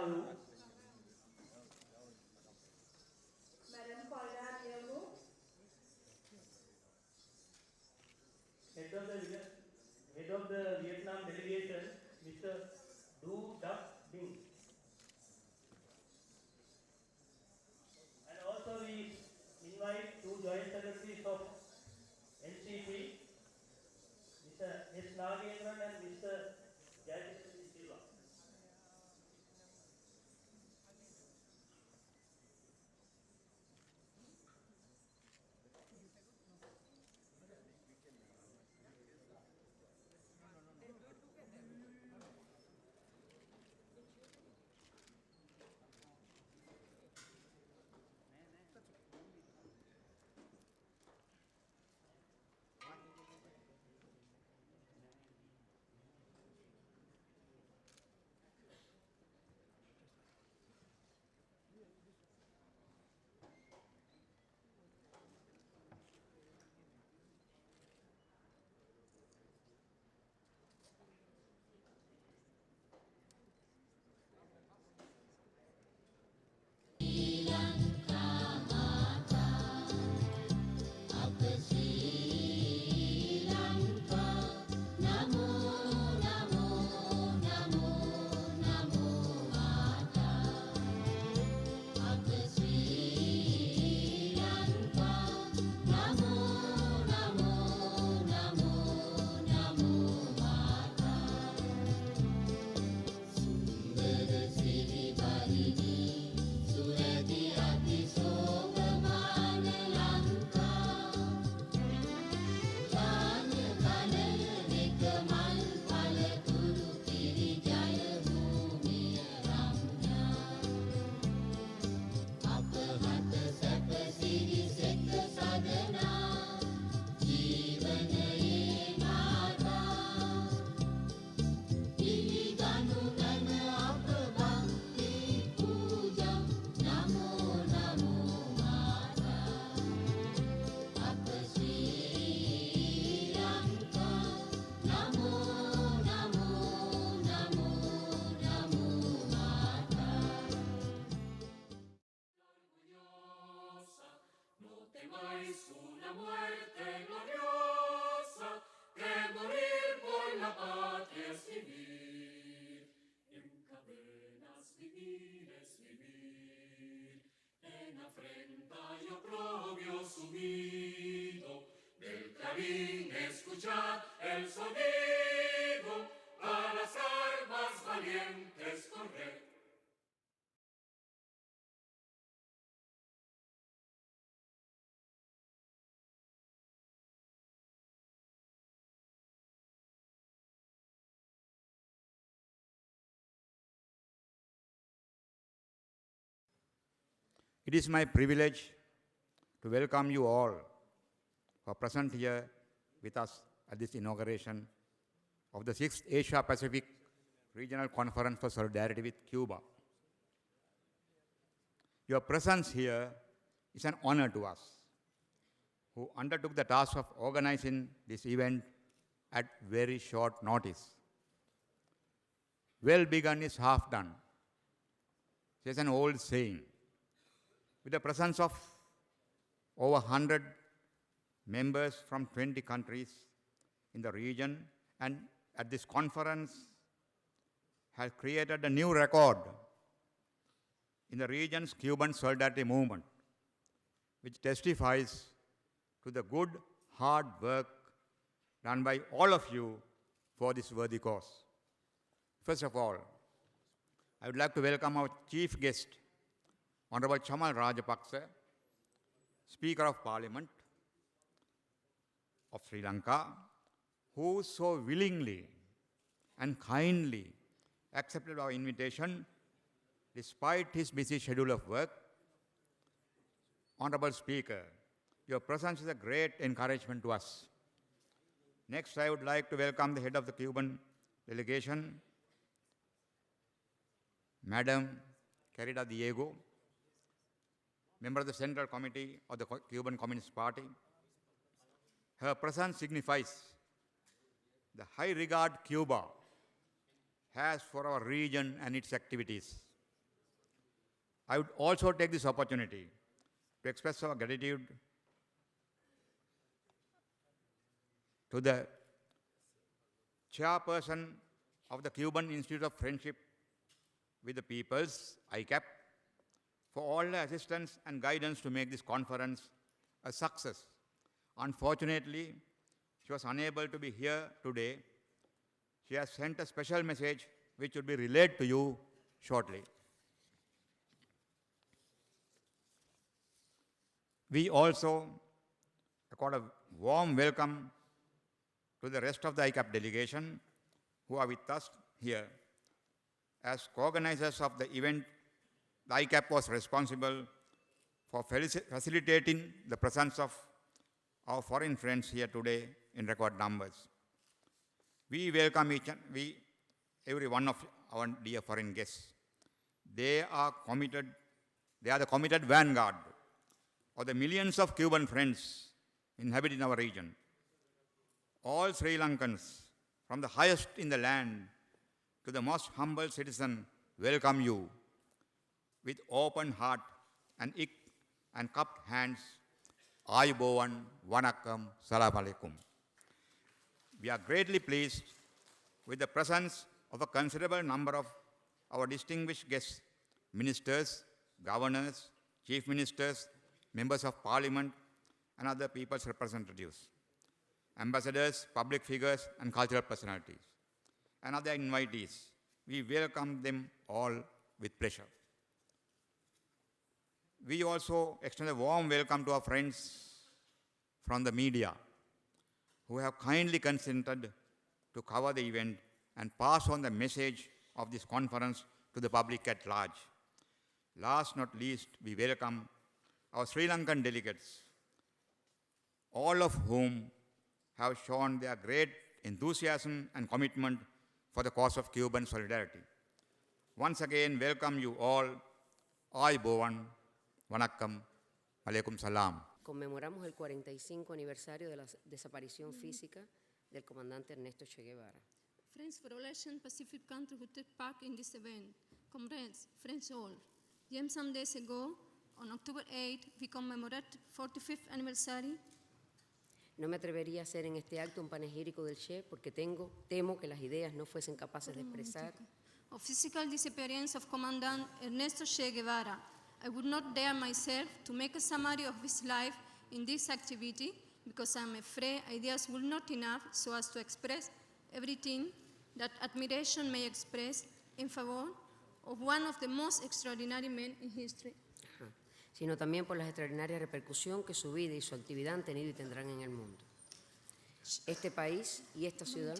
Madam Koira Diago, Head of the Vietnam delegation, Mr. Du Duc Ding. And also we invite two joint secretaries of NCP, Mr. S. Nagendran and Mr. Jayashree Silva. Una muerte gloriosa, que morir por la patria es vivir, en cadenas vivir es vivir, en afrenta y oprobio sumido, del clarín escuchar el sonido, a las armas valientes correr. It is my privilege to welcome you all who are present here with us at this inauguration of the 6th Asia-Pacific Regional Conference for Solidarity with Cuba. Your presence here is an honor to us, who undertook the task of organizing this event at very short notice. Well begun is half done. There's an old saying. With the presence of over 100 members from 20 countries in the region, and at this conference has created a new record in the region's Cuban solidarity movement, which testifies to the good, hard work done by all of you for this worthy cause. First of all, I would like to welcome our chief guest, Honorable Chamal Rajapaksa, Speaker of Parliament of Sri Lanka, who so willingly and kindly accepted our invitation despite his busy schedule of work. Honorable Speaker, your presence is a great encouragement to us. Next, I would like to welcome the head of the Cuban delegation, Madam Carida Diego, member of the Central Committee of the Cuban Communist Party. Her presence signifies the high regard Cuba has for our region and its activities. I would also take this opportunity to express our gratitude to the chairperson of the Cuban Institute of Friendship with the Peoples, ICAP, for all the assistance and guidance to make this conference a success. Unfortunately, she was unable to be here today. She has sent a special message which will be relayed to you shortly. We also accord a warm welcome to the rest of the ICAP delegation who are with us here. As co-organizers of the event, the ICAP was responsible for facilitating the presence of our foreign friends here today in record numbers. We welcome every one of our dear foreign guests. They are the committed vanguard of the millions of Cuban friends inhabiting our region. All Sri Lankans, from the highest in the land to the most humble citizen, welcome you with open heart and cupped hands. Ayubowan, Vanakkam, Salam Alaikum. We are greatly pleased with the presence of a considerable number of our distinguished guests, ministers, governors, chief ministers, members of parliament, and other people's representatives, ambassadors, public figures, and cultural personalities, and other invitees. We welcome them all with pleasure. We also extend a warm welcome to our friends from the media who have kindly consented to cover the event and pass on the message of this conference to the public at large. Last not least, we welcome our Sri Lankan delegates, all of whom have shown their great enthusiasm and commitment for the cause of Cuban solidarity. Once again, welcome you all. Ayubowan, Vanakkam, Alaikum Salam. Conmemoramos el 45 aniversario de la desaparición física del comandante Ernesto Che Guevara. Friends for all Asian Pacific countries who took part in this event, comrades, friends all. Some days ago, on October 8, we commemorated 45th anniversary. No me atrevería a hacer en este acto un panegírico del Che porque temo que las ideas no fuesen capaces de expresar Of physical disappearance of Commandant Ernesto Che Guevara. I would not dare myself to make a summary of his life in this activity because I'm afraid ideas will not enough so as to express everything that admiration may express in favor of one of the most extraordinary men in history. Sino también por la extraordinaria repercusión que su vida y su actividad han tenido y tendrán en el mundo. Este país y esta ciudad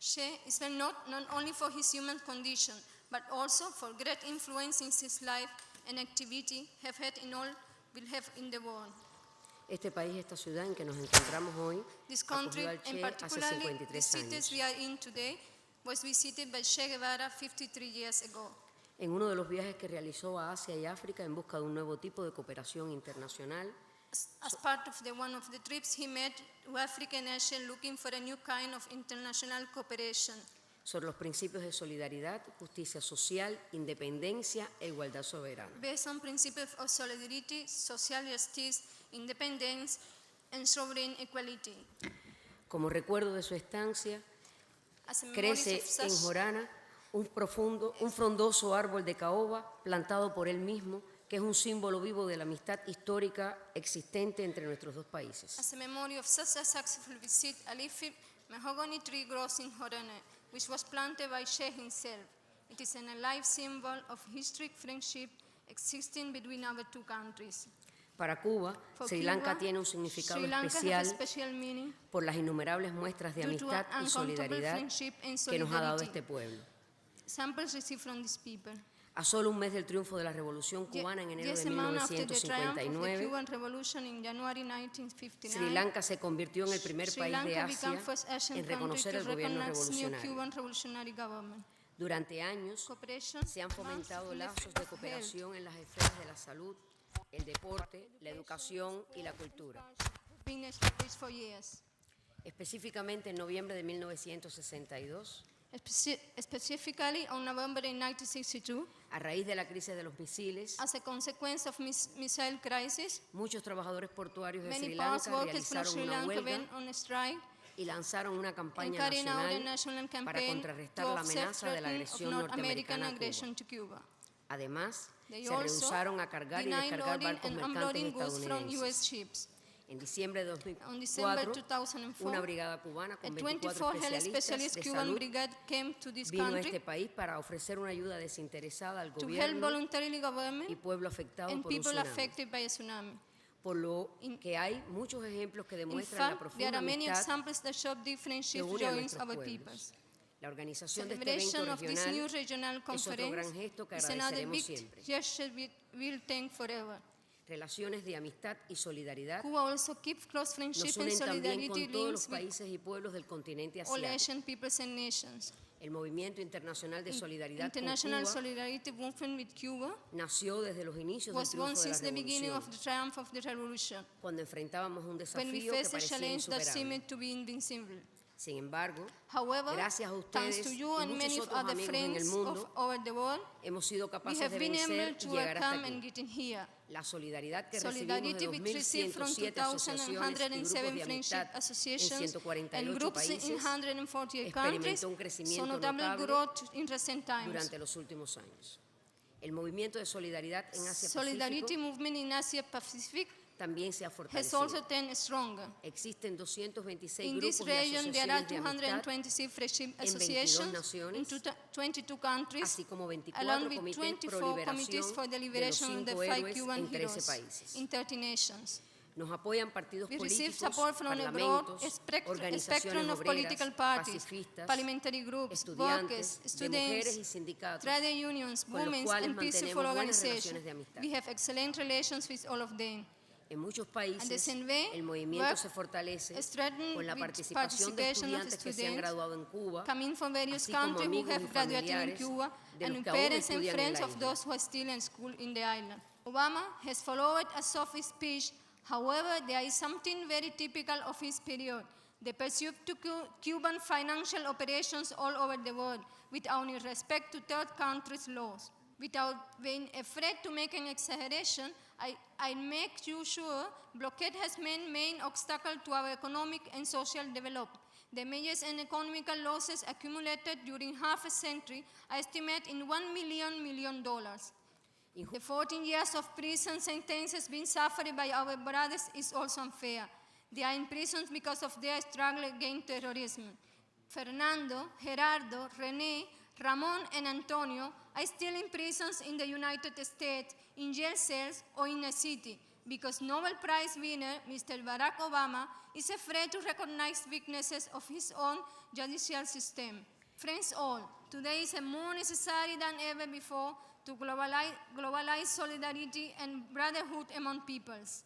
Che is well known not only for his human condition, but also for great influence in his life and activity will have in the world. Este país y esta ciudad en que nos encontramos hoy This country, acogió al Che and hace particularly the 53 cities años. we are in today, was visited by Che Guevara 53 years ago. En uno de los viajes que realizó a Asia y África en busca de un nuevo tipo de cooperación internacional, As part of one of the trips he made to Africa and Asia looking for a new kind of international cooperation. sobre los principios de solidaridad, justicia social, independencia e igualdad soberana. Based on principles of solidarity, social justice, independence, and sovereign equality. Como recuerdo de su estancia, As a memory crece of such, en Jorana un frondoso árbol de caoba plantado por él mismo, que es un símbolo vivo de la amistad histórica existente entre nuestros dos países. as a memory of such a successful visit, a leafy mahogany tree grows in Horana, which was planted by Che himself. It is an alive symbol of historic friendship existing between our two countries. Para Cuba, For Sri Lanka Cuba, tiene un significado Sri Lanka has a especial special meaning por las innumerables muestras de due to amistad y uncountable solidaridad friendship and que nos ha dado solidarity. este pueblo. Samples received from these people. A solo un mes del triunfo de la Revolución Cubana en enero Just de a month after the triumph of the 1959, Cuban Revolution in January 1959, Sri Lanka se convirtió en el primer Sri país de Lanka Asia became first Asian en country reconocer to el gobierno recognize new revolucionario. Cuban revolutionary government. Durante años Cooperation se han fomentado months lazos of de health, cooperación en las esferas de la salud, el deporte, la educación y la cultura. been established for years. Específicamente en noviembre de 1962, specifically on November in 1962, a raíz de la crisis de los misiles, as a consequence of missile crisis, muchos trabajadores portuarios de many Sri port Lanka workers from realizaron Sri una Lanka huelga went on a strike y lanzaron una and campaña carrying out a nacional national para campaign contrarrestar to la offset amenaza de la threat of agresión North American norteamericana a Cuba. aggression to Cuba. Además, They se also rehusaron a cargar y denied descargar loading barcos and mercantes unloading goods from U.S. estadounidenses. ships. En diciembre de On December 2004, 2004, una brigada cubana a con 24 24 health especialistas specialist de Cuban salud brigade came to this vino a country este país para ofrecer una ayuda desinteresada al to help gobierno voluntarily y government pueblo afectado and por un people tsunami. affected by a tsunami. Por lo que hay muchos ejemplos que In demuestran la fact, there profunda are many amistad examples that show different que shift une a joins nuestros our pueblos. peoples. La organización de este evento Celebration of this new regional regional es otro conference gran gesto que is another agradeceremos big siempre. gesture we will thank forever. Relaciones de amistad y solidaridad Cuba also keeps close friendship nos and unen también solidarity con todos los links with países y pueblos del continente all asiático. Asian peoples and nations. El Movimiento Internacional de Solidaridad con International Cuba Solidarity Movement with Cuba nació desde los inicios del was born triunfo de la since the beginning revolución, of the triumph of the revolution, cuando enfrentábamos un when we desafío que faced a parecía challenge that insuperable. seemed to be invincible. Sin embargo, However, gracias a thanks ustedes to y you and many muchos otros other amigos en el friends mundo, of over the world, hemos sido we capaces have de been able vencer y to llegar hasta overcome and aquí. get in here. La solidaridad que recibimos Solidarity de we received from 2.107 asociaciones y grupos 2,107 de friendship amistad en associations 148 and groups in países 148 countries, experimentó un so crecimiento notable notable growth in recent times. durante los últimos años. El movimiento de solidaridad en Asia Solidarity Pacífico movement in Asia Pacific también se ha has fortalecido. also turned stronger. Existen 226 In this grupos y region, there are asociaciones de amistad, 226 friendship 22 associations in naciones, 22 countries, así como 24 along with comités 24 pro committees liberación for the de los liberation of the 5 5 héroes Cuban en 13 heroes países. in 30 nations. Nos apoyan partidos We receive políticos, support from a broad parlamentos, spectrum organizaciones of political obreras, parties, pacifistas, parliamentary groups, estudiantes, workers, de mujeres y students, sindicatos, trade unions, con los women's cuales and peaceful mantenemos buenas organizations. relaciones de amistad. We have excellent relations with all of them. En muchos And the países, same way, el movimiento work se fortalece strengthened con la with participación de participation of estudiantes que se han students graduado en Cuba, coming from various así como countries who amigos y have graduated in familiares Cuba de and los with que aún parents and estudian en friends la of isla. those who are still in school in the island. Obama has followed a soft speech. However, there is something very typical of his period. The pursuit to Cuban financial operations all over the world without any respect to third countries' laws. Without being afraid to make an exaggeration, I make you sure blockade has been main obstacle to our economic and social development. The measures and economical losses accumulated during half a century are estimated in $1 million. The 14 years of prison sentences being suffered by our brothers is also unfair. They are in prison because of their struggle against terrorism. Fernando, Gerardo, René, Ramon, and Antonio are still in prisons in the United States, in jail cells, or in a city, because Nobel Prize winner Mr. Barack Obama is afraid to recognize weaknesses of his own judicial system. Friends all, today is more necessary than ever before to globalize solidarity and brotherhood among peoples.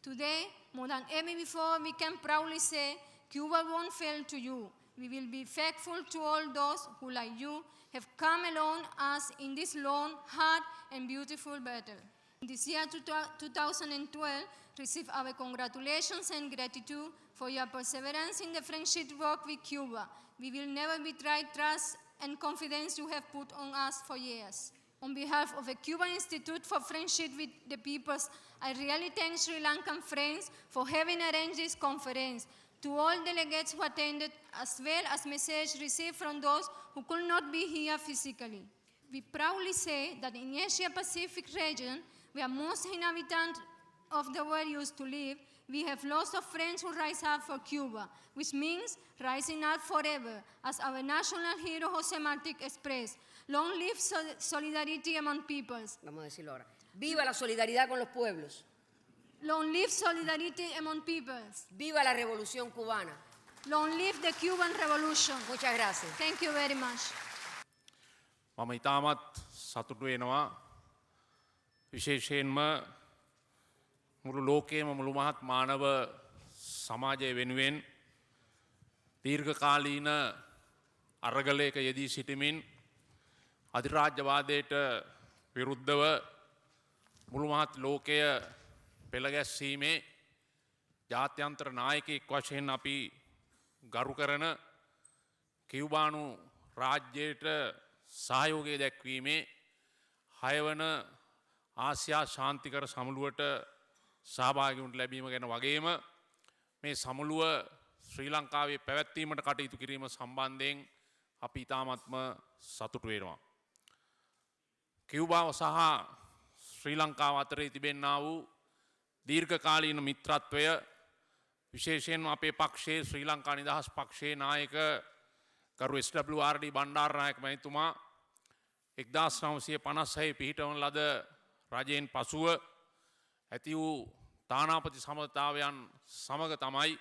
Today, more than ever before, we can proudly say, Cuba won't fail to you. We will be faithful to all those who, like you, have come along us in this long, hard, and beautiful battle. In this year 2012, receive our congratulations and gratitude for your perseverance in the friendship work with Cuba. We will never betray trust and confidence you have put on us for years. On behalf of the Cuban Institute for Friendship with the Peoples, I really thank Sri Lankan friends for having arranged this conference. To all delegates who attended, as well as messages received from those who could not be here physically. We proudly say that in Asia Pacific region, where most inhabitants of the world used to live, we have lots of friends who rise up for Cuba, which means rising up forever, as our national hero José Martí expressed. Long live solidarity among peoples. Vamos a decirlo ahora. Viva la solidaridad con los pueblos. Long live solidarity among peoples. Viva la revolución cubana. Long live the Cuban Revolution. Muchas gracias. Thank you very much. මම ඉතාමත් සතුටු වෙනවා විශේෂයෙන්ම මුළු ලෝකයේම මුළු මහත් මානව සමාජය වෙනුවෙන් දීර්ඝකාලීන අරගලයක යෙදී සිටිමින් අධිරාජ්‍යවාදයට විරුද්ධව මුළු මහත් ලෝකය පෙළගැස්වීමේ ජාත්‍යන්තර නායකයෙක් වශයෙන් අපි ගරු කරන කියුබානු රාජ්‍යයට සහයෝගය දැක්වීමේ 6 වන ආසියා ශාන්තිකර සමුළුවට සහභාගී වුණු ලැබීම ගැන වගේම මේ සමුළුව ශ්‍රී ලංකාවේ පැවැත්වීමට කටයුතු කිරීම සම්බන්ධයෙන් අපි ඉතාමත්ම සතුටු වෙනවා. කියුබාව සහ ශ්‍රී ලංකාව අතරේ තිබෙන්නා වූ දීර්ඝකාලීන මිත්‍රත්වය විශේෂයෙන්ම අපේ පක්ෂයේ ශ්‍රී ලංකා නිදහස් පක්ෂයේ නායක කරු SWRD බණ්ඩාරනායක මහතුමා 1956 පිහිටවන ලද රජයෙන් පසුව ඇති වූ තානාපති සමතාවයන් සමග තමයි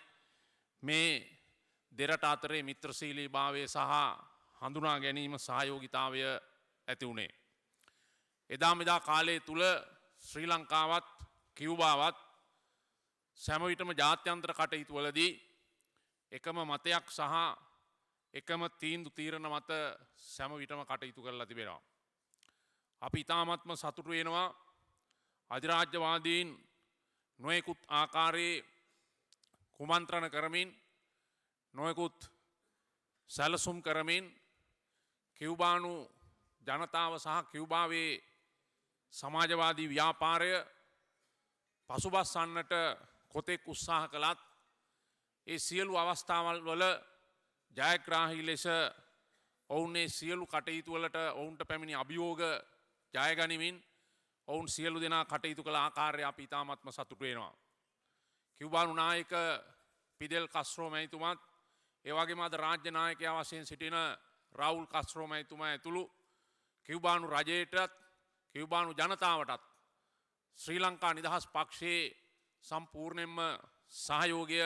මේ දෙරට අතරේ මිත්‍රශීලී භාවය සහ හඳුනා ගැනීම සහයෝගිතාවය ඇති වුණේ. එදා මෙදා කාලය තුල ශ්‍රී ලංකාවත් කියුබාවත් සෑම විටම ජාත්‍යන්තර කටයුතු වලදී එකම මතයක් සහ එකම තීන්දුව තීරණ මත සෑම විටම කටයුතු කරලා තිබෙනවා. අපි ඉතාමත්ම සතුටු වෙනවා අධිරාජ්‍යවාදීන් නොයෙකුත් ආකාරයේ කුමන්ත්‍රණ කරමින් නොයෙකුත් සැලසුම් කරමින් කියුබානු ජනතාව සහ කියුබාවේ සමාජවාදී ව්‍යාපාරය පසුබස්සන්නට කොතෙක් උත්සාහ කළත් ඒ සියලු අවස්ථාවල් වල ජයග්‍රාහී ලෙස ඔවුන්ගේ සියලු කටයුතු වලට ඔවුන්ට පැමිණි අභියෝග ජය ගනිමින් ඔවුන් සියලු දෙනා කටයුතු කළ ආකාරය අපි ඉතාමත්ම සතුටු වෙනවා. කියුබානු නායක පිදෙල් කස්ත්‍රෝ මැතිතුමත් ඒ වගේම අද රාජ්‍ය නායකයා වශයෙන් සිටින රාවුල් කස්ත්‍රෝ මැතිතුමා ඇතුළු කියුබානු රජයටත් කියුබානු ජනතාවටත් ශ්‍රී ලංකා නිදහස් පක්ෂයේ සම්පූර්ණයෙන්ම සහයෝගය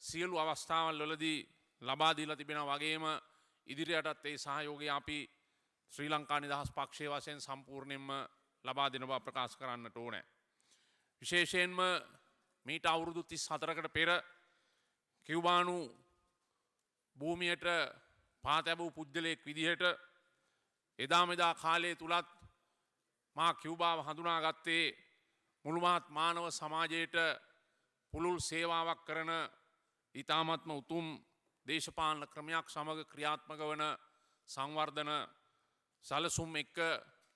සියලු අවස්ථාවල් වලදී ලබා දීලා තිබෙනවා වගේම ඉදිරියටත් ඒ සහයෝගය අපි ශ්‍රී ලංකා නිදහස් පක්ෂයේ වශයෙන් සම්පූර්ණයෙන්ම ලබා දෙන බව ප්‍රකාශ කරන්නට ඕනේ. විශේෂයෙන්ම මීට අවුරුදු 34කට පෙර කියුබානු භූමියට පා තැබූ පුද්ගලයෙක් විදිහට එදා මෙදා කාලය තුලත් මා කියුබාව හඳුනාගත්තේ මුළුමහත් මානව සමාජයට පුළුල් සේවාවක් කරන ඊ타මත්ම උතුම් දේශපාලන ක්‍රමයක් සමග ක්‍රියාත්මක වන සංවර්ධන සැලසුම් එක්ක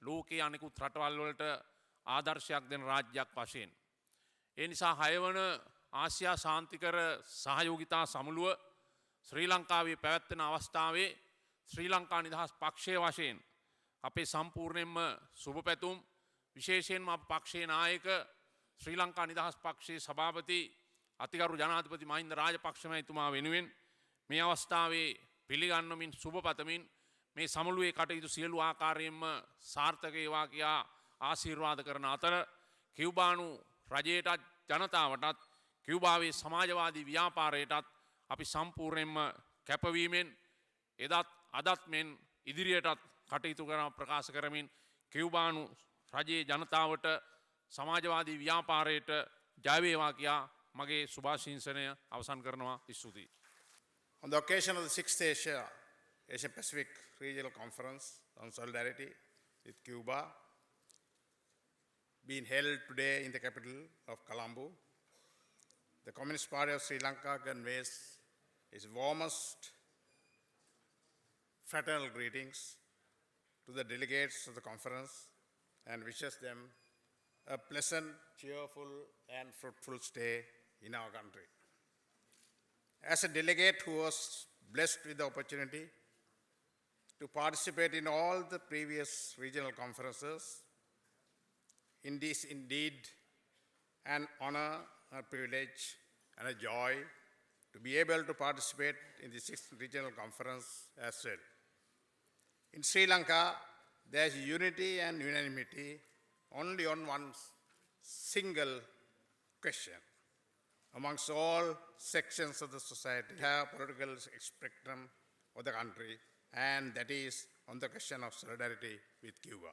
ලෝකයේ අනෙකුත් රටවල් වලට ආදර්ශයක් දෙන රාජ්‍යයක් වශයෙන්. ඒ නිසා 6 වන ආසියා ශාන්තිකර සහයෝගිතා සමුළුව ශ්‍රී ලංකාවේ පැවැත්වෙන අවස්ථාවේ ශ්‍රී ලංකා නිදහස් පක්ෂයේ වශයෙන් අපේ සම්පූර්ණයෙන්ම සුබ පැතුම් විශේෂයෙන්ම අප පක්ෂයේ නායක ශ්‍රී ලංකා නිදහස් පක්ෂයේ සභාපති අතිගරු ජනාධිපති මහින්ද රාජපක්ෂ මහතුමා වෙනුවෙන් මේ අවස්ථාවේ පිළිගන්වමින් සුබ පතමින් මේ සමුළුවේ කටයුතු සියලු ආකාරයෙන්ම සාර්ථක වේවා කියා ආශිර්වාද කරන අතර කියුබානු රජයටත් ජනතාවටත් කියුබාවේ සමාජවාදී ව්‍යාපාරයටත් අපි සම්පූර්ණයෙන්ම කැපවීමෙන් එදත් අදත් මෙන් ඉදිරියටත් කටයුතු කරන ප්‍රකාශ කරමින් කියුබානු රජයේ ජනතාවට සමාජවාදී ව්‍යාපාරයට ජය වේවා කියා මගේ සුභාශිංසනය අවසන් කරනවා. ස්තුතියි. On the occasion of the 6th Asian Pacific Regional Conference on Solidarity with Cuba, being held today in the capital of Colombo, the Communist Party of Sri Lanka conveys its warmest fraternal greetings to the delegates of the conference and wishes them a pleasant, cheerful, and fruitful stay in our country. As a delegate who was blessed with the opportunity to participate in all the previous regional conferences, it is indeed an honor, a privilege, and a joy to be able to participate in the 6th regional conference as well. In Sri Lanka, there is unity and unanimity only on one single question. Amongst all sections of the society, have political spectrum of the country, and that is on the question of solidarity with Cuba.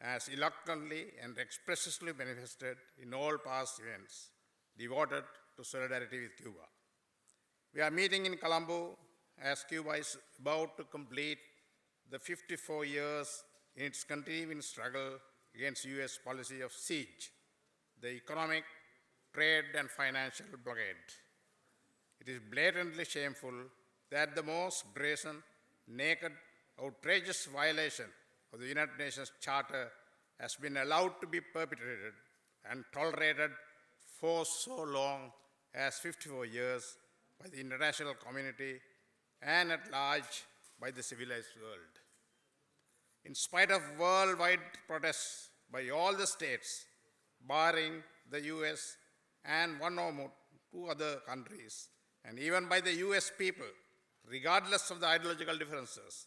As eloquently and expressly manifested in all past events devoted to solidarity with Cuba. We are meeting in Colombo as Cuba is about to complete the 54 years in its continuing struggle against US policy of siege, the economic, trade and financial blockade. It is blatantly shameful that the most brazen, naked, outrageous violation of the United Nations Charter has been allowed to be perpetrated and tolerated for so long as 54 years by the international community and at large by the civilized world. In spite of worldwide protests by all the states, barring the US and one or more, two other countries, and even by the US people, regardless of the ideological differences,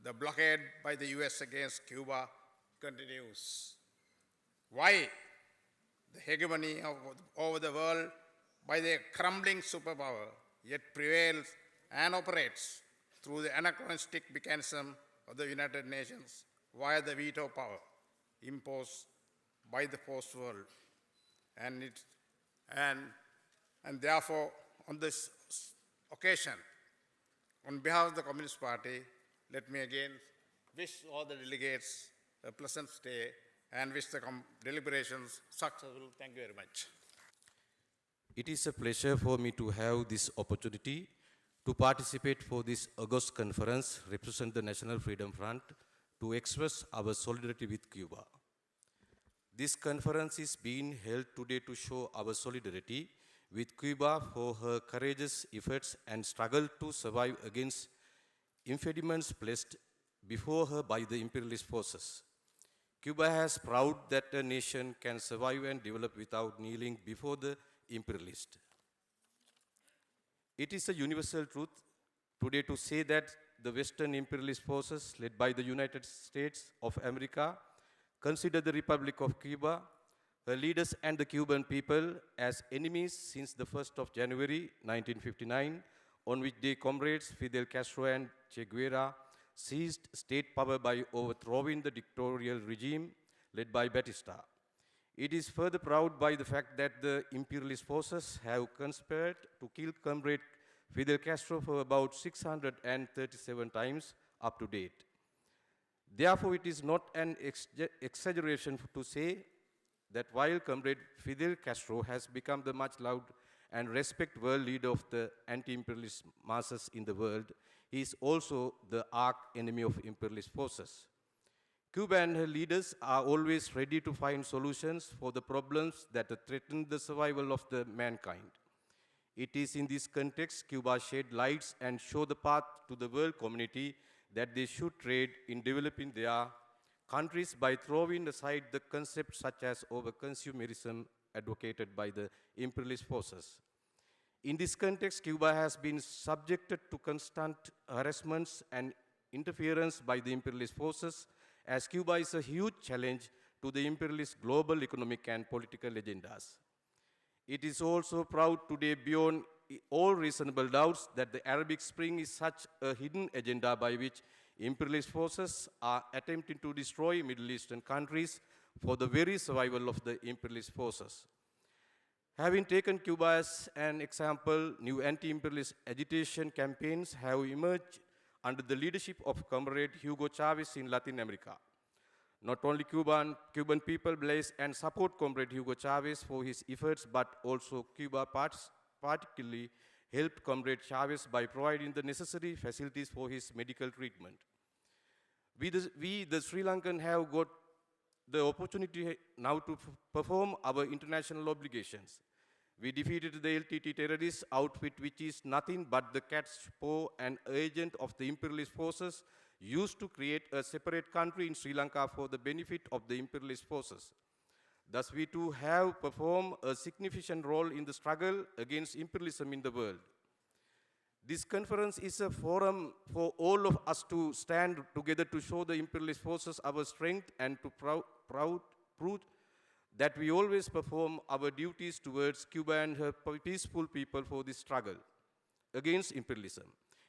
the blockade by the US against Cuba continues. Why? The hegemony over the world by the crumbling superpower yet prevails and operates through the anachronistic mechanism of the United Nations via the veto power imposed by the post-world. And therefore, on this occasion, on behalf of the Communist Party, let me again wish all the delegates a pleasant stay and wish the deliberations successful. Thank you very much. It is a pleasure for me to have this opportunity to participate for this August conference, represent the National Freedom Front, to express our solidarity with Cuba. This conference is being held today to show our solidarity with Cuba for her courageous efforts and struggle to survive against impediments placed before her by the imperialist forces. Cuba has proved that a nation can survive and develop without kneeling before the imperialist. It is a universal truth today to say that the Western imperialist forces led by the United States of America consider the Republic of Cuba, her leaders and the Cuban people as enemies since the 1st of January 1959, on which their comrades Fidel Castro and Che Guevara seized state power by overthrowing the dictatorial regime led by Batista. It is further proud by the fact that the imperialist forces have conspired to kill comrade Fidel Castro for about 637 times up to date. Therefore, it is not an exaggeration to say that while comrade Fidel Castro has become the much loved and respected world leader of the anti-imperialist masses in the world, he is also the arch enemy of imperialist forces. Cuba and her leaders are always ready to find solutions for the problems that threaten the survival of the mankind. It is in this context Cuba shed lights and show the path to the world community that they should trade in developing their countries by throwing aside the concepts such as over-consumerism advocated by the imperialist forces. In this context, Cuba has been subjected to constant harassments and interference by the imperialist forces, as Cuba is a huge challenge to the imperialist global economic and political agendas. It is also proud today beyond all reasonable doubts that the Arabic Spring is such a hidden agenda by which imperialist forces are attempting to destroy Middle Eastern countries for the very survival of the imperialist forces. Having taken Cuba as an example, new anti-imperialist agitation campaigns have emerged under the leadership of Comrade Hugo Chavez in Latin America. Not only Cuban people bless and support Comrade Hugo Chavez for his efforts, but also Cuba particularly helped Comrade Chavez by providing the necessary facilities for his medical treatment. We, the Sri Lankan, have got the opportunity now to perform our international obligations. We defeated the LTT terrorist outfit, which is nothing but the cat's paw and agent of the imperialist forces used to create a separate country in Sri Lanka for the benefit of the imperialist forces. Thus, we too have performed a significant role in the struggle against imperialism in the world. This conference is a forum for all of us to stand together to show the imperialist forces our strength and to prove that we always perform our duties towards Cuba and her peaceful people for this struggle against imperialism.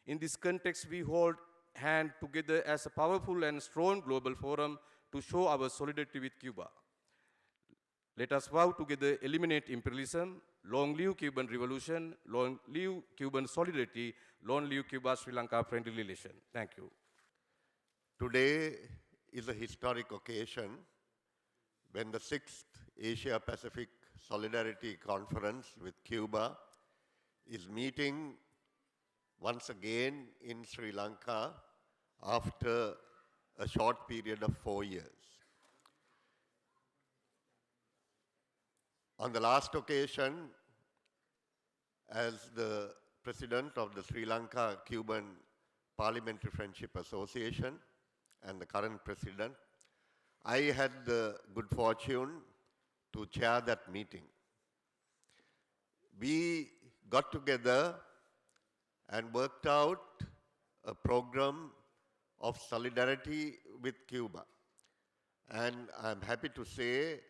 In this context, we hold hands together as a powerful and strong global forum to show our solidarity with Cuba. Let us vow together eliminate imperialism. Long live Cuban Revolution, long live Cuban solidarity, long live Cuba-Sri Lanka friendly relation. Thank you. Today is a historic occasion when the 6th Asia-Pacific Solidarity Conference with Cuba is meeting once again in Sri Lanka after a short period of 4 years. On the last occasion, as the president of the Sri Lanka Cuban Parliamentary Friendship Association and the current president, I had the good fortune to chair that meeting. We got together and worked out a program of solidarity with Cuba. And I'm happy to say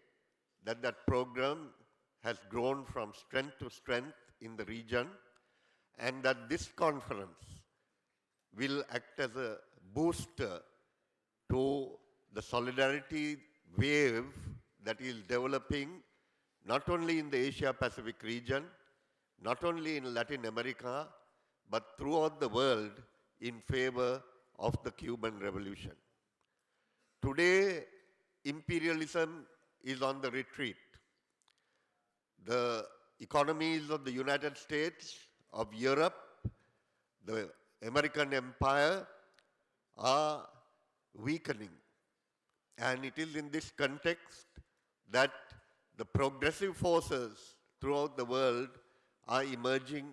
that that program has grown from strength to strength in the region, and that this conference will act as a booster to the solidarity wave that is developing not only in the Asia-Pacific region, not only in Latin America, but throughout the world in favor of the Cuban Revolution. Today, imperialism is on the retreat. The economies of the United States, of Europe, the American empire are weakening. And it is in this context that the progressive forces throughout the world are emerging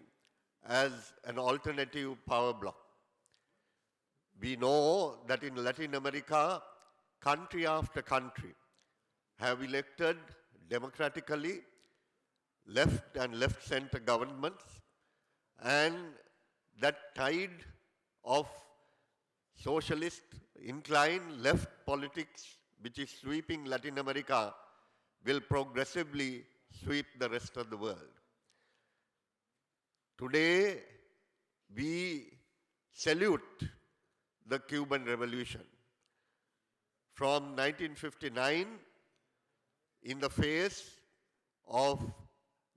as an alternative power bloc. We know that in Latin America, country after country have elected democratically left and left-center governments, and that tide of socialist inclined left politics which is sweeping Latin America will progressively sweep the rest of the world. Today, we salute the Cuban Revolution. From 1959, in the face of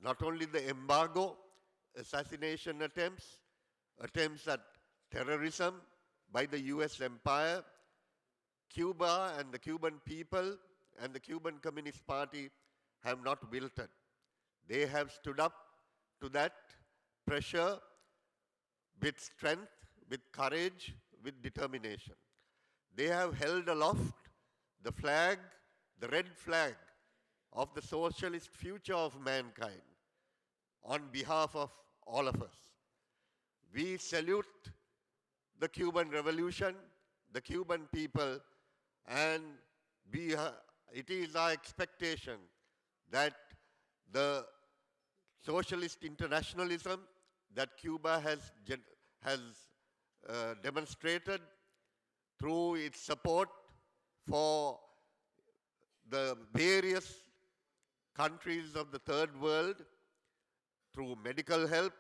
not only the embargo, assassination attempts at terrorism by the US empire, Cuba and the Cuban people and the Cuban Communist Party have not wilted. They have stood up to that pressure with strength, with courage, with determination. They have held aloft the flag, the red flag of the socialist future of mankind on behalf of all of us. We salute the Cuban Revolution, the Cuban people, and it is our expectation that the socialist internationalism that Cuba has demonstrated through its support for the various countries of the third world, through medical help,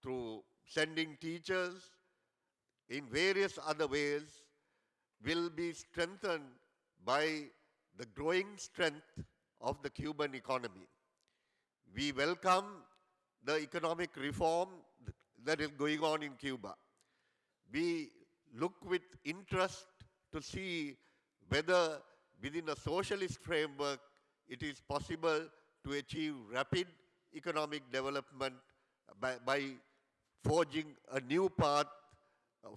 through sending teachers, in various other ways, will be strengthened by the growing strength of the Cuban economy. We welcome the economic reform that is going on in Cuba. We look with interest to see whether within a socialist framework it is possible to achieve rapid economic development by forging a new path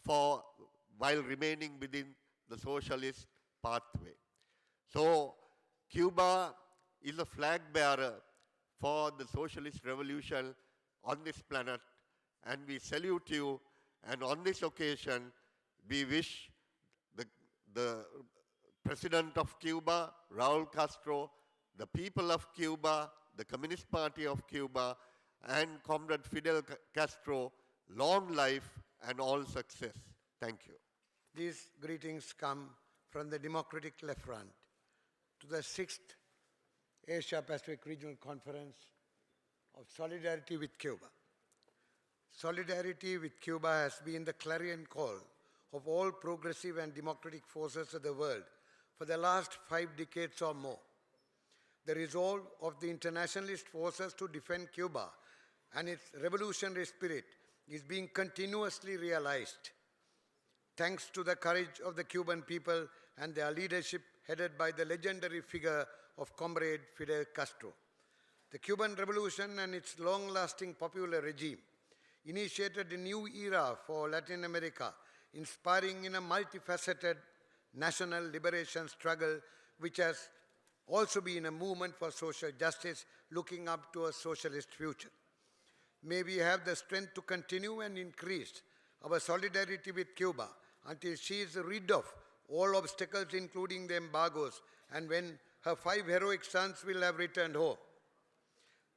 while remaining within the socialist pathway. So Cuba is a flag bearer for the socialist revolution on this planet, and we salute you. And on this occasion, we wish the President of Cuba, Raul Castro, the people of Cuba, the Communist Party of Cuba, and Comrade Fidel Castro, long life and all success. Thank you. These greetings come from the Democratic Left Front to the 6th Asia-Pacific Regional Conference of Solidarity with Cuba. Solidarity with Cuba has been the clarion call of all progressive and democratic forces of the world for the last 5 decades or more. The resolve of the internationalist forces to defend Cuba and its revolutionary spirit is being continuously realized, thanks to the courage of the Cuban people and their leadership headed by the legendary figure of Comrade Fidel Castro. The Cuban Revolution and its long-lasting popular regime initiated a new era for Latin America inspiring in a multifaceted national liberation struggle, which has also been a movement for social justice, looking up to a socialist future. May we have the strength to continue and increase our solidarity with Cuba until she is rid of all obstacles, including the embargoes, and when her 5 heroic sons will have returned home.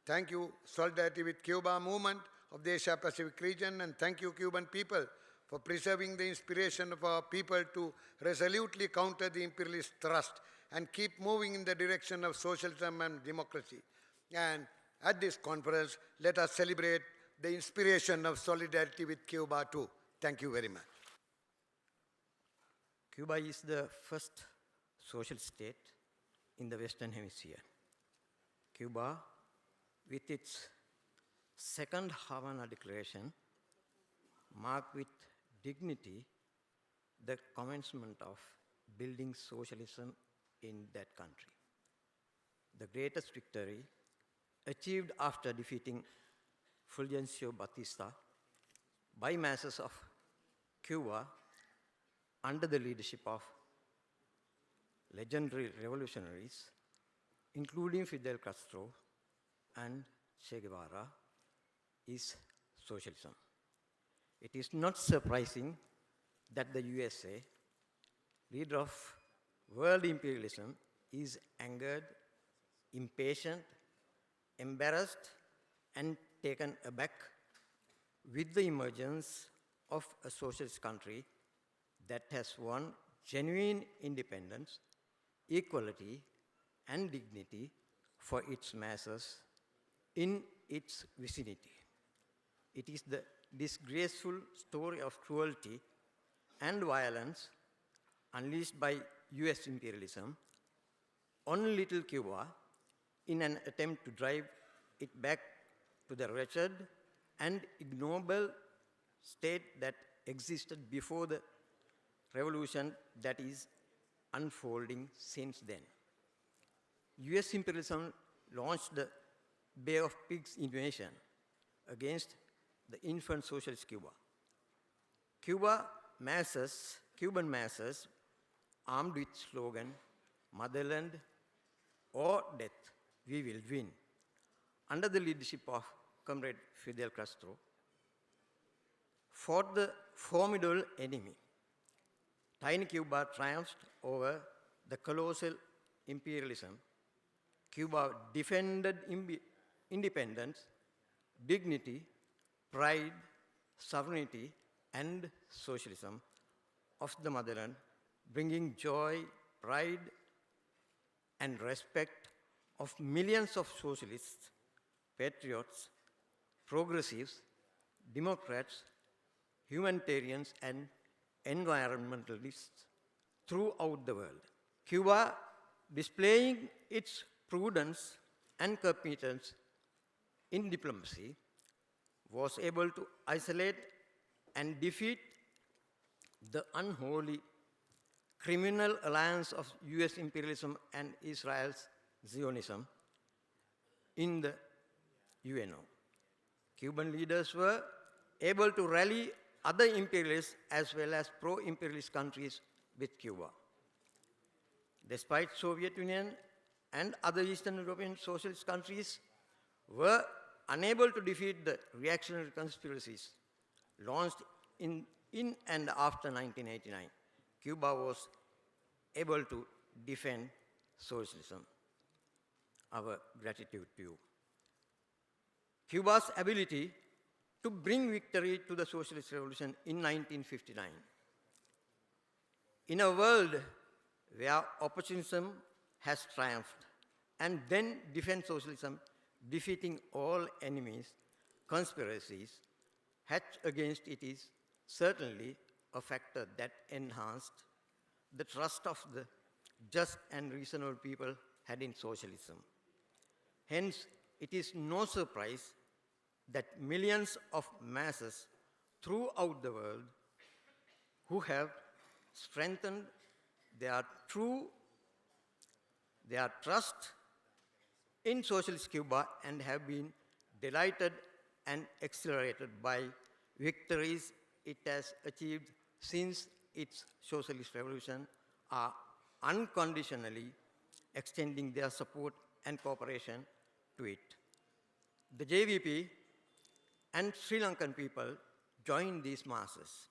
Thank you, Solidarity with Cuba movement of the Asia-Pacific region, and thank you, Cuban people, for preserving the inspiration of our people to resolutely counter the imperialist thrust and keep moving in the direction of socialism and democracy. And at this conference, let us celebrate the inspiration of solidarity with Cuba too. Thank you very much. Cuba is the first social state in the Western Hemisphere. Cuba, with its second Havana Declaration, marked with dignity the commencement of building socialism in that country. The greatest victory achieved after defeating Fulgencio Batista by masses of Cuba under the leadership of legendary revolutionaries, including Fidel Castro and Che Guevara, is socialism. It is not surprising that the USA, leader of world imperialism, is angered, impatient, embarrassed, and taken aback with the emergence of a socialist country that has won genuine independence, equality, and dignity for its masses in its vicinity. It is the disgraceful story of cruelty and violence unleashed by US imperialism on little Cuba in an attempt to drive it back to the wretched and ignoble state that existed before the revolution that is unfolding since then. US imperialism launched the Bay of Pigs invasion against the infant socialist Cuba. Cuban masses, armed with slogan, "Motherland or death, we will win," under the leadership of Comrade Fidel Castro, fought the formidable enemy. Tiny Cuba triumphed over the colossal imperialism. Cuba defended independence, dignity, pride, sovereignty, and socialism of the motherland, bringing joy, pride, and respect of millions of socialists, patriots, progressives, Democrats, humanitarians, and environmentalists throughout the world. Cuba, displaying its prudence and competence in diplomacy, was able to isolate and defeat the unholy criminal alliance of US imperialism and Israel's Zionism in the UNO. Cuban leaders were able to rally other imperialists as well as pro-imperialist countries with Cuba. Despite Soviet Union and other Eastern European socialist countries were unable to defeat the reactionary conspiracies launched in and after 1989, Cuba was able to defend socialism. Our gratitude to you. Cuba's ability to bring victory to the socialist revolution in 1959. In a world where opportunism has triumphed, and then defend socialism, defeating all enemies, conspiracies, hatched against it is certainly a factor that enhanced the trust of the just and reasonable people had in socialism. Hence, it is no surprise that millions of masses throughout the world who have strengthened their trust in socialist Cuba and have been delighted and accelerated by victories it has achieved since its socialist revolution, are unconditionally extending their support and cooperation to it. The JVP and Sri Lankan people join these masses.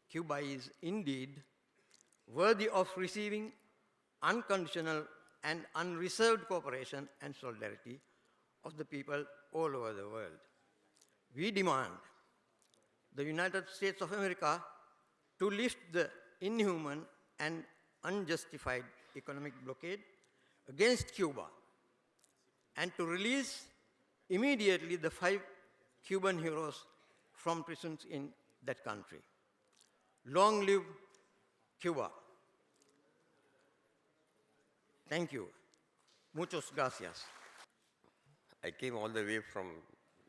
Cuba is indeed worthy of receiving unconditional and unreserved cooperation and solidarity of the people all over the world. We demand the United States of America to lift the inhuman and unjustified economic blockade against Cuba and to release immediately the 5 Cuban heroes from prisons in that country. Long live Cuba. Thank you. Muchos gracias. I came all the way from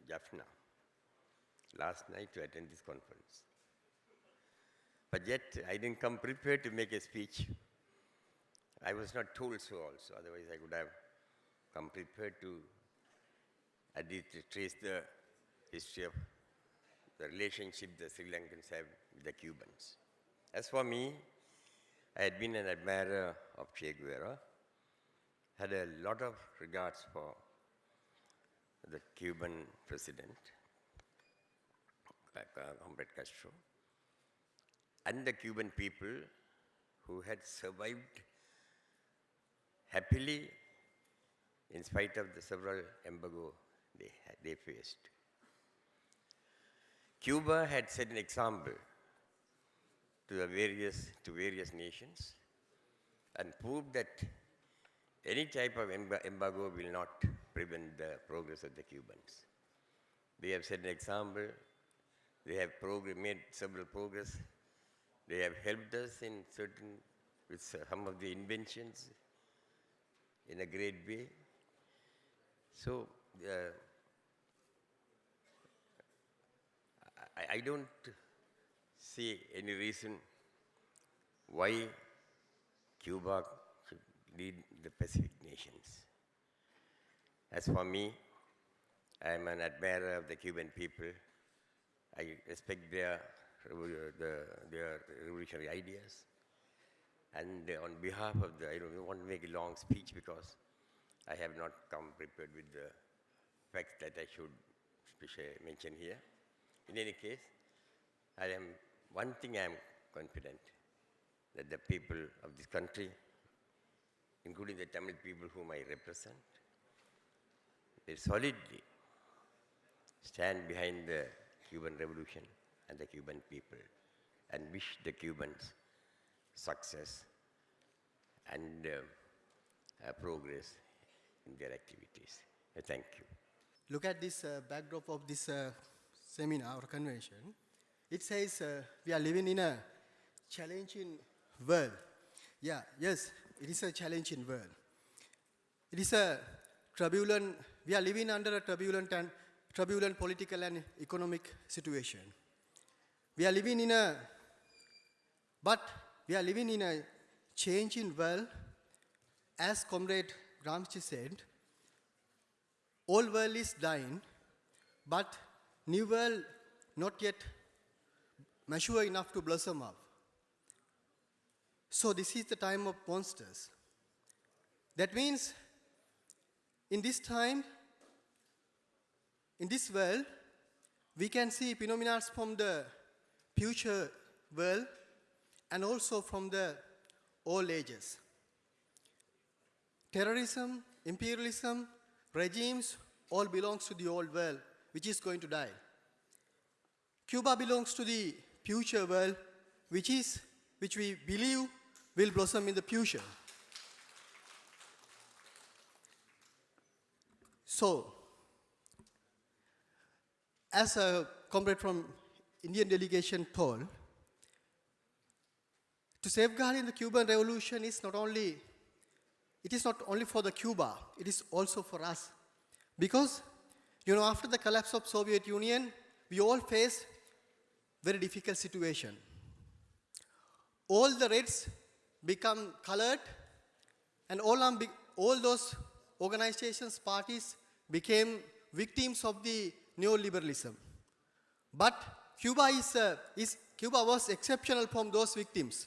Jaffna last night to attend this conference. But yet, I didn't come prepared to make a speech. I was not told so also, otherwise I could have come prepared to at least trace the history of the relationship the Sri Lankans have with the Cubans. As for me, I had been an admirer of Che Guevara, had a lot of regards for the Cuban president, Comrade Castro, and the Cuban people who had survived happily in spite of the several embargo they faced. Cuba had set an example to various nations and proved that any type of embargo will not prevent the progress of the Cubans. They have set an example. They have made several progress. They have helped us with some of the inventions in a great way. So I don't see any reason why Cuba should lead the Pacific nations. As for me, I am an admirer of the Cuban people. I respect their revolutionary ideas. And on behalf of I don't want to make a long speech because I have not come prepared with the facts that I should mention here. In any case, one thing I am confident, that the people of this country, including the Tamil people whom I represent, they solidly stand behind the Cuban Revolution and the Cuban people and wish the Cubans success and progress in their activities. Thank you. Look at this backdrop of this seminar or convention. It says we are living in a challenging world. Yeah, yes, it is a challenging world. It is a turbulent, we are living under a turbulent political and economic situation. We are living in a changing world. As Comrade Gramsci said, old world is dying, but new world not yet mature enough to blossom up. So this is the time of monsters. That means in this time, in this world, we can see phenomena from the future world and also from the old ages. Terrorism, imperialism, regimes all belongs to the old world, which is going to die. Cuba belongs to the future world, which we believe will blossom in the future. So, as a comrade from Indian delegation told, to safeguard in the Cuban Revolution is not only for the Cuba, it is also for us. Because, after the collapse of Soviet Union, we all faced very difficult situation. All the reds become colored, and all those organizations, parties became victims of the neoliberalism. But Cuba Cuba was exceptional from those victims.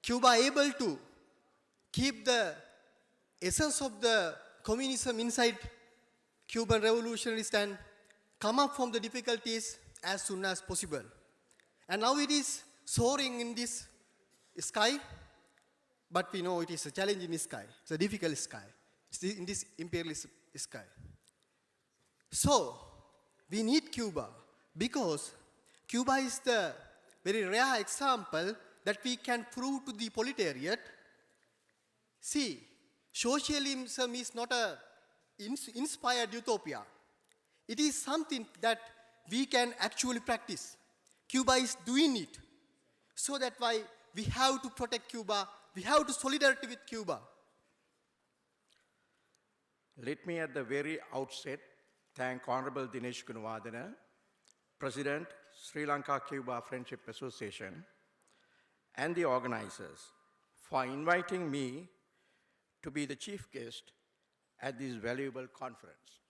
Cuba able to keep the essence of the communism inside Cuban revolutionists and come up from the difficulties as soon as possible. And now it is soaring in this sky, but we know it is a challenging sky. It's a difficult sky. It's in this imperialist sky. So, we need Cuba because Cuba is the very rare example that we can prove to the proletariat. See, socialism is not a inspired utopia. It is something that we can actually practice. Cuba is doing it. So that's why we have to protect Cuba. We have to solidarity with Cuba. Let me at the very outset thank Honorable Dinesh Gunawardena, President, Sri Lanka-Cuba Friendship Association, and the organizers for inviting me to be the chief guest at this valuable conference.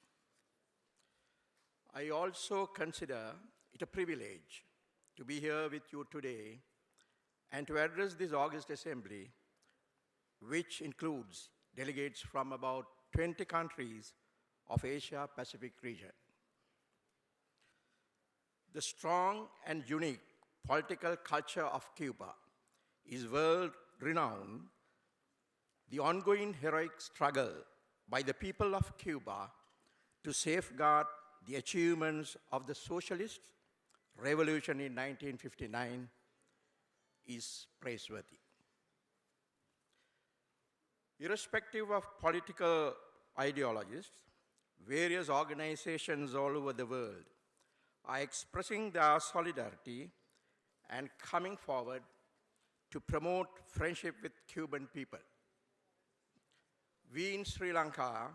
I also consider it a privilege to be here with you today and to address this August Assembly, which includes delegates from about 20 countries of Asia-Pacific region. The strong and unique political culture of Cuba is world-renowned. The ongoing heroic struggle by the people of Cuba to safeguard the achievements of the socialist revolution in 1959 is praiseworthy. Irrespective of political ideologies, various organizations all over the world are expressing their solidarity and coming forward to promote friendship with Cuban people. We in Sri Lanka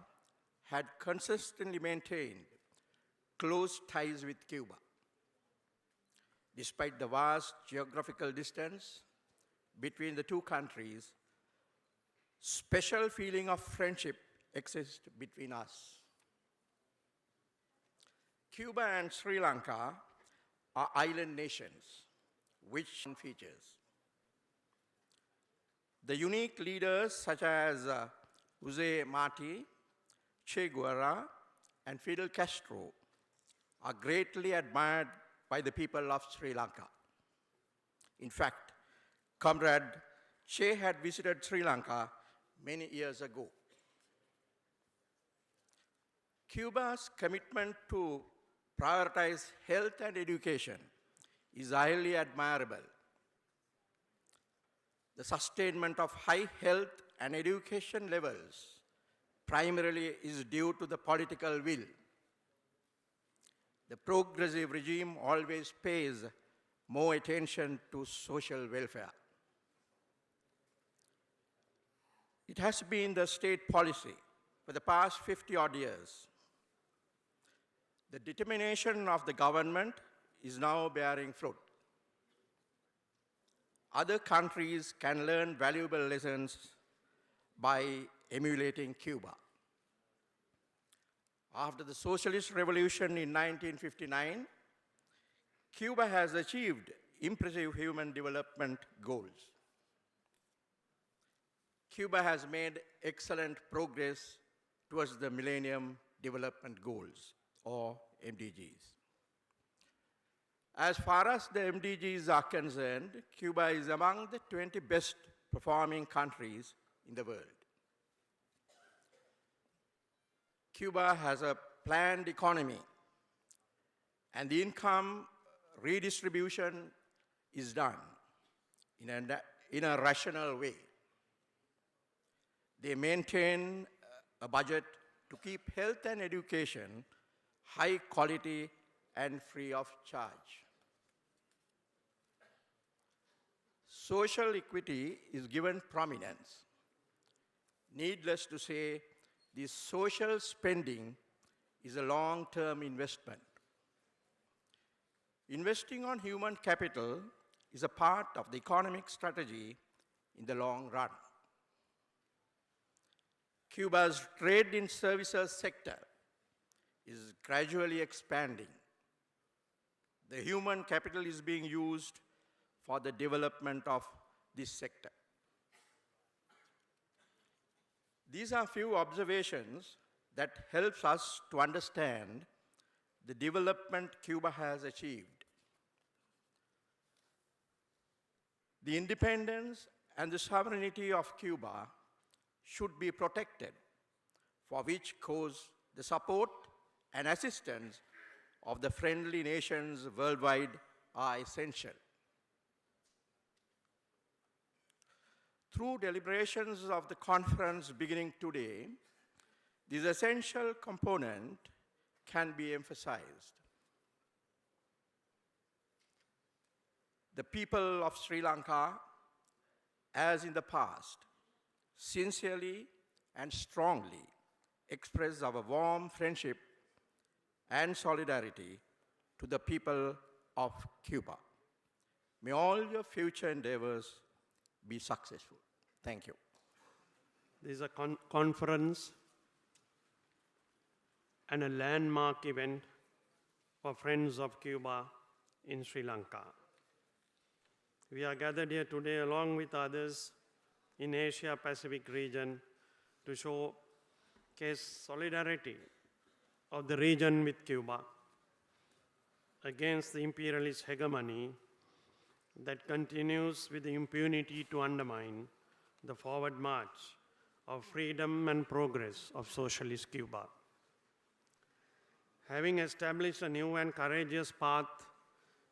had consistently maintained close ties with Cuba. Despite the vast geographical distance between the two countries, special feeling of friendship exists between us. Cuba and Sri Lanka are island nations, which features. The unique leaders such as Jose Marti, Che Guevara, and Fidel Castro are greatly admired by the people of Sri Lanka. In fact, Comrade Che had visited Sri Lanka many years ago. Cuba's commitment to prioritize health and education is highly admirable. The sustainment of high health and education levels primarily is due to the political will. The progressive regime always pays more attention to social welfare. It has been the state policy for the past 50-odd years. The determination of the government is now bearing fruit. Other countries can learn valuable lessons by emulating Cuba. After the socialist revolution in 1959, Cuba has achieved impressive human development goals. Cuba has made excellent progress towards the Millennium Development Goals, or MDGs. As far as the MDGs are concerned, Cuba is among the 20 best performing countries in the world. Cuba has a planned economy, and the income redistribution is done in a rational way. They maintain a budget to keep health and education high quality and free of charge. Social equity is given prominence. Needless to say, this social spending is a long-term investment. Investing on human capital is a part of the economic strategy in the long run. Cuba's trade in services sector is gradually expanding. the human capital is being used for the development of this sector. These are few observations that helps us to understand the development Cuba has achieved. The independence and the sovereignty of Cuba should be protected, for which cause the support and assistance of the friendly nations worldwide are essential. Through deliberations of the conference beginning today, this essential component can be emphasized. The people of Sri Lanka, as in the past, sincerely and strongly express our warm friendship and solidarity to the people of Cuba. May all your future endeavors be successful. Thank you. This is a conference and a landmark event for Friends of Cuba in Sri Lanka. We are gathered here today along with others in Asia-Pacific region to showcase solidarity of the region with Cuba against the imperialist hegemony that continues with impunity to undermine the forward march of freedom and progress of socialist Cuba. Having established a new and courageous path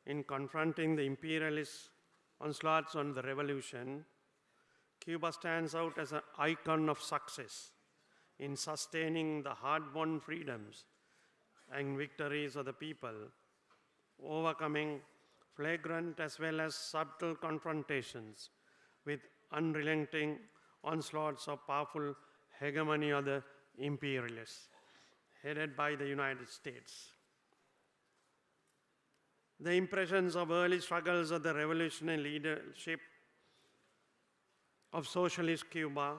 in confronting the imperialist onslaughts on the revolution, Cuba stands out as an icon of success in sustaining the hard-won freedoms and victories of the people, overcoming flagrant as well as subtle confrontations with unrelenting onslaughts of powerful hegemony of the imperialists, headed by the United States. The impressions of early struggles of the revolutionary leadership of socialist Cuba,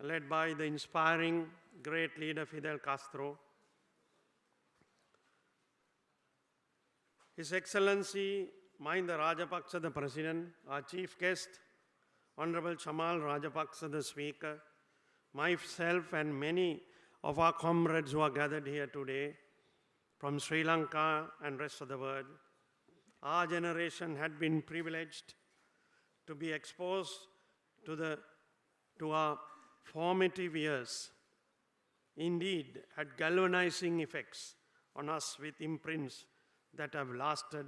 led by the inspiring great leader Fidel Castro, His Excellency Mahinda Rajapaksa, the President, our chief guest, Honorable Chamal Rajapaksa, the Speaker, myself and many of our comrades who are gathered here today from Sri Lanka and rest of the world. Our generation had been privileged to be exposed to our formative years, indeed had galvanizing effects on us with imprints that have lasted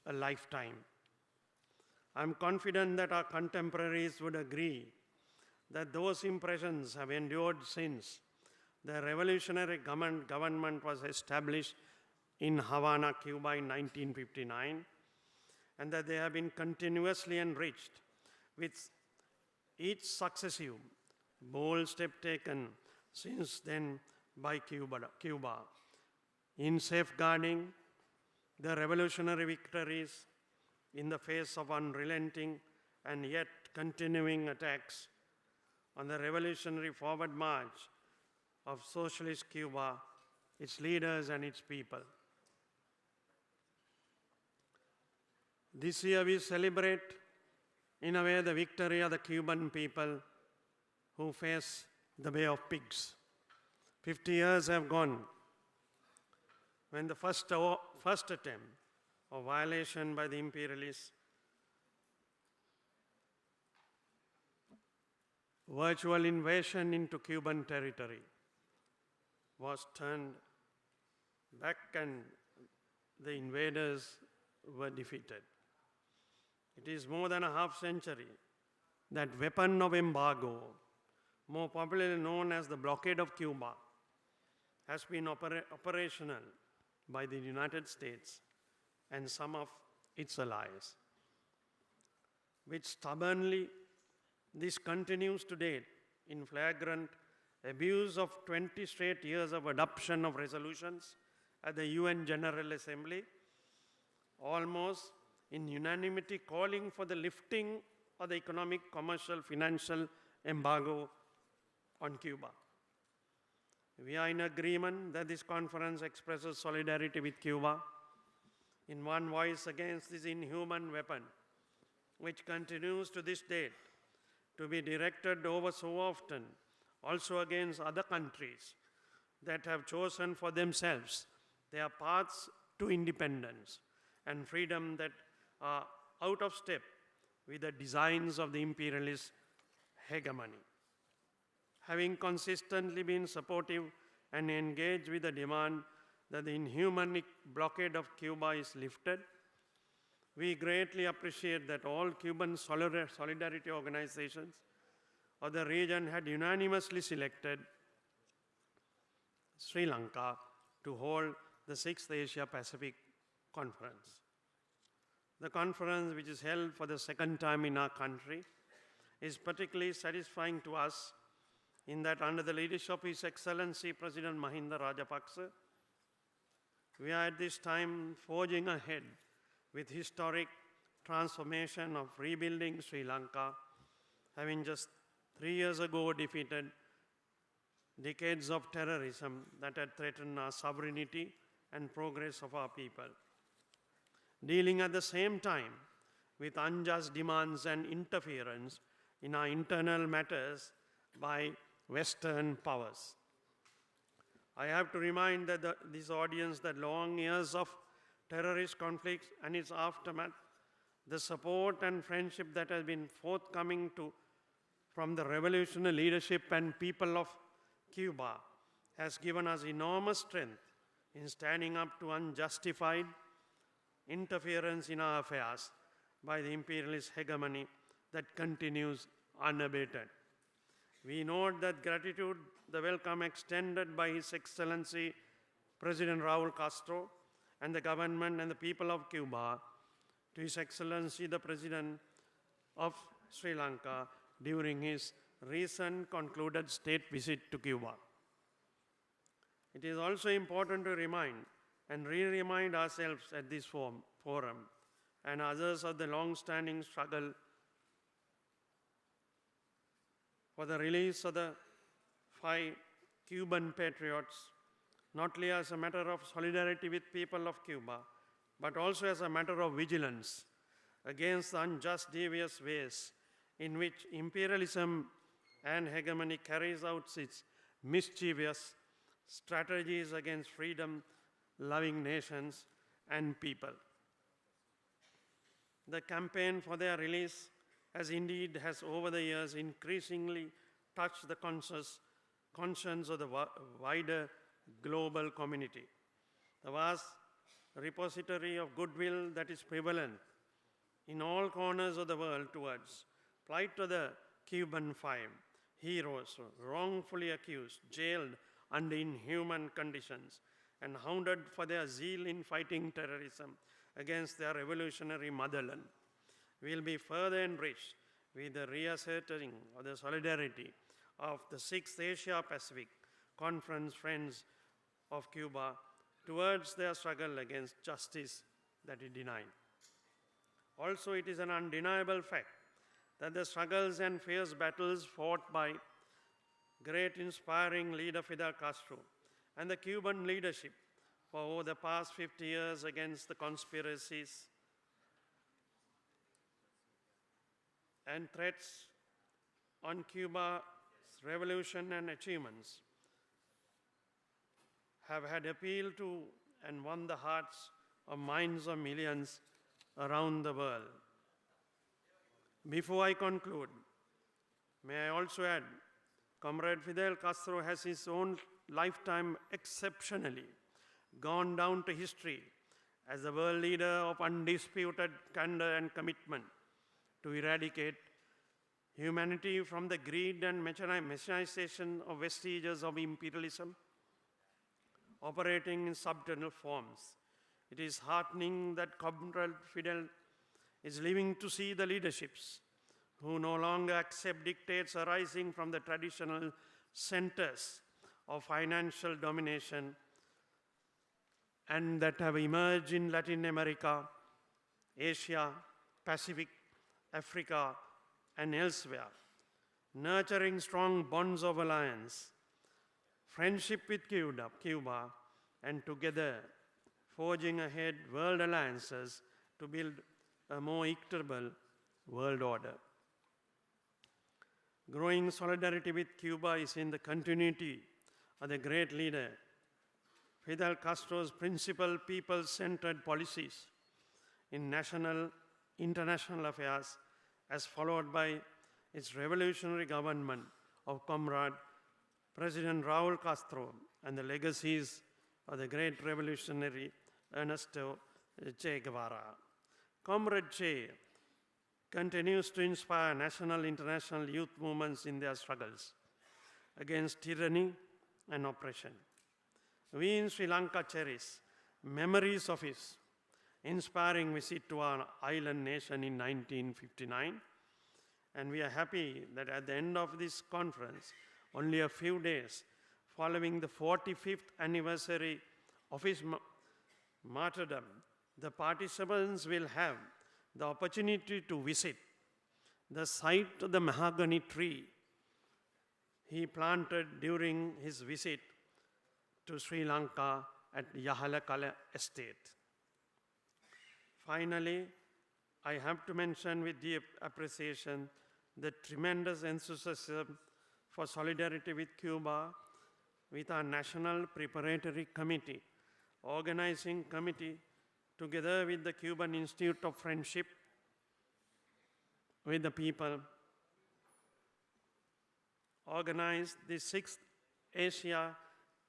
a lifetime. I'm confident that our contemporaries would agree that those impressions have endured since the revolutionary government was established in Havana, Cuba in 1959, and that they have been continuously enriched with each successive bold step taken since then by Cuba in safeguarding the revolutionary victories in the face of unrelenting and yet continuing attacks on the revolutionary forward march of socialist Cuba, its leaders and its people. This year we celebrate, in a way, the victory of the Cuban people who face the way of pigs. 50 years have gone when the first attempt of violation by the imperialists, virtual invasion into Cuban territory, was turned back and the invaders were defeated. It is more than a half century that weapon of embargo, more popularly known as the blockade of Cuba, has been operational by the United States and some of its allies, which stubbornly this continues to date in flagrant abuse of 20 straight years of adoption of resolutions at the UN General Assembly, almost in unanimity calling for the lifting of the economic, commercial, financial embargo on Cuba. We are in agreement that this conference expresses solidarity with Cuba in one voice against this inhuman weapon, which continues to this date to be directed over so often also against other countries that have chosen for themselves their paths to independence and freedom that are out of step with the designs of the imperialist hegemony. Having consistently been supportive and engaged with the demand that the inhuman blockade of Cuba is lifted, we greatly appreciate that all Cuban solidarity organizations of the region had unanimously selected Sri Lanka to hold the 6th Asia-Pacific Conference. The conference, which is held for the second time in our country, is particularly satisfying to us in that under the leadership of His Excellency President Mahinda Rajapaksa, we are at this time forging ahead with historic transformation of rebuilding Sri Lanka, having just 3 years ago defeated decades of terrorism that had threatened our sovereignty and progress of our people. Dealing at the same time with unjust demands and interference in our internal matters by Western powers. I have to remind this audience that long years of terrorist conflicts and its aftermath, the support and friendship that has been forthcoming from the revolutionary leadership and people of Cuba has given us enormous strength in standing up to unjustified interference in our affairs by the imperialist hegemony that continues unabated. We note that gratitude, the welcome extended by His Excellency President Raul Castro and the government and the people of Cuba to His Excellency the President of Sri Lanka during his recent concluded state visit to Cuba. It is also important to remind and re-remind ourselves at this forum and others of the long-standing struggle for the release of the 5 Cuban patriots, not only as a matter of solidarity with people of Cuba, but also as a matter of vigilance against the unjust, devious ways in which imperialism and hegemony carries out its mischievous strategies against freedom-loving nations and people. The campaign for their release has over the years increasingly touched the conscience of the wider global community. The vast repository of goodwill that is prevalent in all corners of the world towards plight of the Cuban 5 heroes wrongfully accused, jailed under inhuman conditions, and hounded for their zeal in fighting terrorism against their revolutionary motherland, will be further enriched with the reasserting of the solidarity of the 6th Asia-Pacific Conference Friends of Cuba towards their struggle against justice that is denied. Also, it is an undeniable fact that the struggles and fierce battles fought by great inspiring leader Fidel Castro and the Cuban leadership for over the past 50 years against the conspiracies and threats on Cuba's revolution and achievements have had appeal to and won the hearts or minds of millions around the world. Before I conclude, may I also add, Comrade Fidel Castro has his own lifetime exceptionally gone down to history as the world leader of undisputed candor and commitment to eradicate humanity from the greed and mechanization of vestiges of imperialism operating in subtle forms. It is heartening that Comrade Fidel is living to see the leaderships who no longer accept dictates arising from the traditional centers of financial domination and that have emerged in Latin America, Asia, Pacific, Africa, and elsewhere, nurturing strong bonds of alliance, friendship with Cuba, and together forging ahead world alliances to build a more equitable world order. Growing solidarity with Cuba is in the continuity of the great leader Fidel Castro's principal people-centered policies in national, international affairs, as followed by its revolutionary government of Comrade President Raúl Castro and the legacies of the great revolutionary Ernesto Che Guevara. Comrade Che continues to inspire national, international youth movements in their struggles against tyranny and oppression. We in Sri Lanka cherish memories of his inspiring visit to our island nation in 1959, and we are happy that at the end of this conference, only a few days following the 45th anniversary of his martyrdom, the participants will have the opportunity to visit the site of the mahogany tree he planted during his visit to Sri Lanka at Yahalakala Estate. Finally, I have to mention with deep appreciation the tremendous enthusiasm for solidarity with Cuba with our National Preparatory Committee, organizing committee together with the Cuban Institute of Friendship with the People, organized the 6th Asia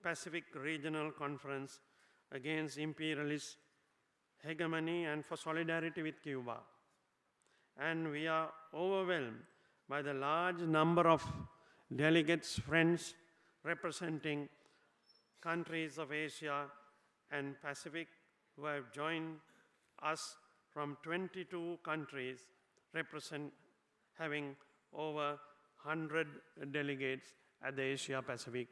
Pacific Regional Conference against imperialist hegemony and for solidarity with Cuba. And we are overwhelmed by the large number of delegates, friends representing countries of Asia and Pacific who have joined us from 22 countries, having over 100 delegates at the Asia Pacific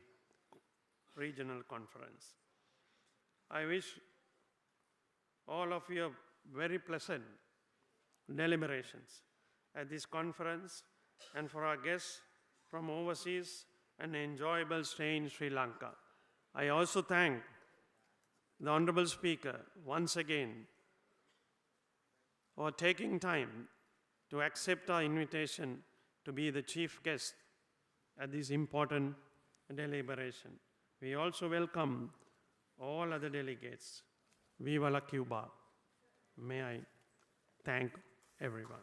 Regional Conference. I wish all of you very pleasant deliberations at this conference, and for our guests from overseas, an enjoyable stay in Sri Lanka. I also thank the Honorable Speaker once again for taking time to accept our invitation to be the chief guest at this important deliberation. We also welcome all other delegates. Viva la Cuba. May I thank everyone.